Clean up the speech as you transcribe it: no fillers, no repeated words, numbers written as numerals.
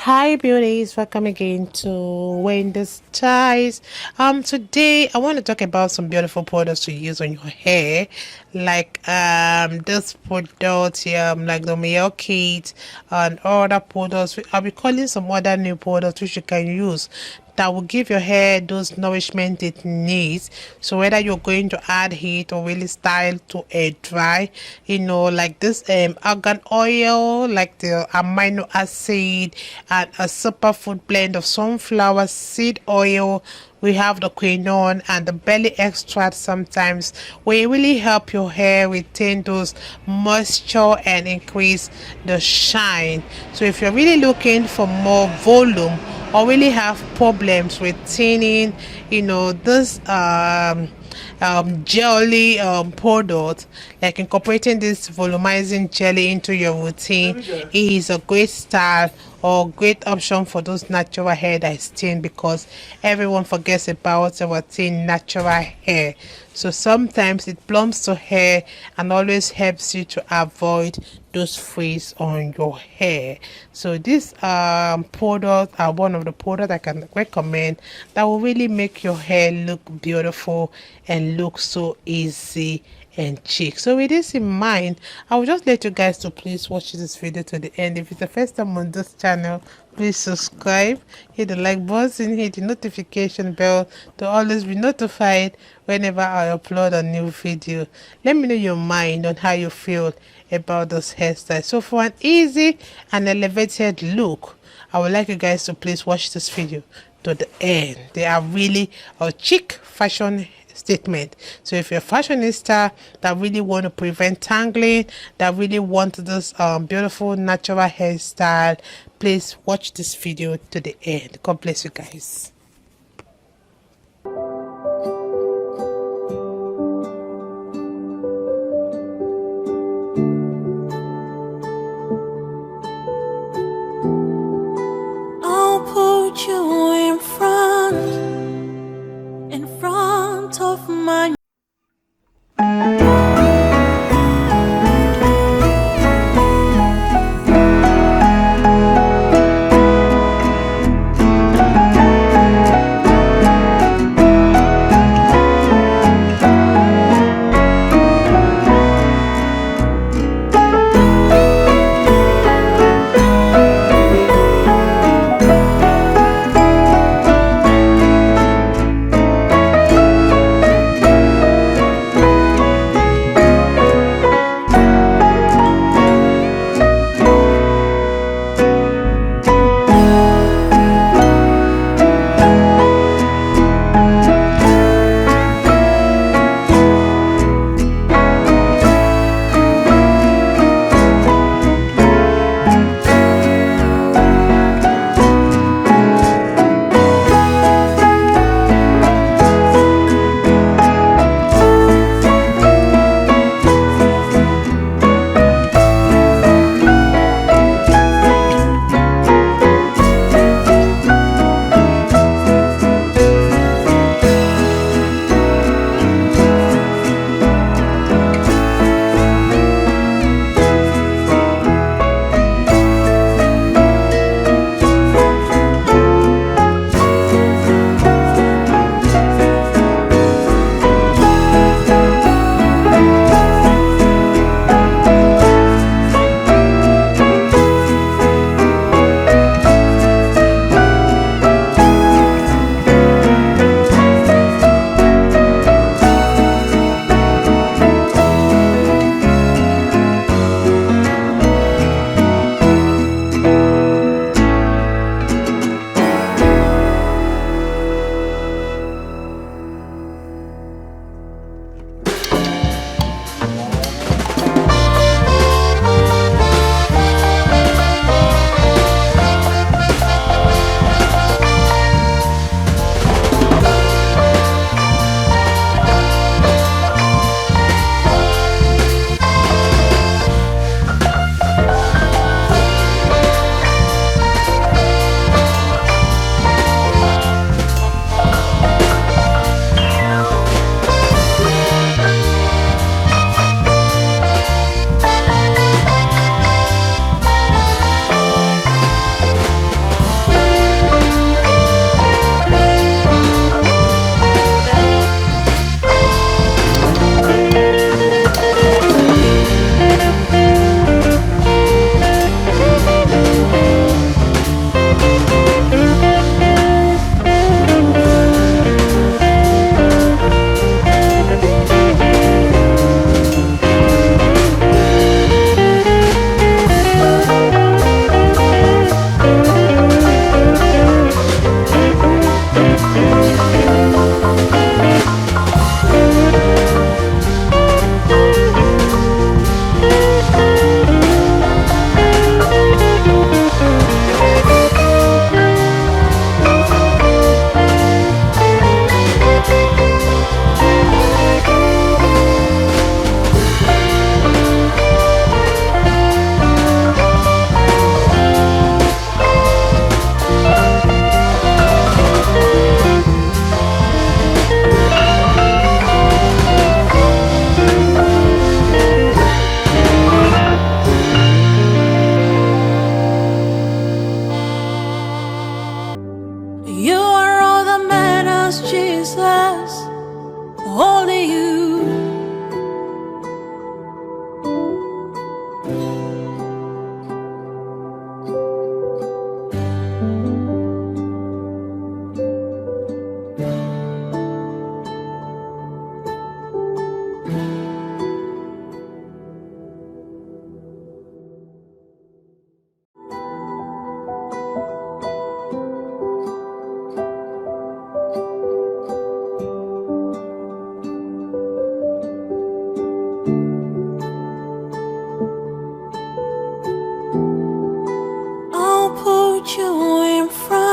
Hi beauties, welcome again to Wendy's Ties. Today I want to talk about some beautiful products to use on your hair, like this product here, like the MIELLE kit and other products. I'll be calling some other new products which you can use that will give your hair those nourishment it needs. So whether you're going to add heat or really style to air dry, like this argan oil, like the amino acid and a superfood blend of sunflower seed oil. We have the quinone and the belly extract sometimes will really help your hair retain those moisture and increase the shine. So if you're really looking for more volume or really have problems with thinning, this jelly product, like incorporating this volumizing jelly into your routine is a great style or great option for those natural hair that is thin, because everyone forgets about our thin natural hair. So sometimes it plumps to hair and always helps you to avoid those frizz on your hair. So this product are one of the products I can recommend that will really make your hair look beautiful and look so easy and chic. So with this in mind, I will just let you guys to please watch this video to the end. If it's the first time on this channel, please subscribe, hit the like button, hit the notification bell to always be notified whenever I upload a new video. Let me know your mind on how you feel about this hairstyle. So for an easy and elevated look, I would like you guys to please watch this video to the end. They are really a chic fashion statement. So if you're a fashionista that really want to prevent tangling, that really want this beautiful natural hairstyle, please watch this video to the end. God bless you guys. I'll put you in front of my put you in front.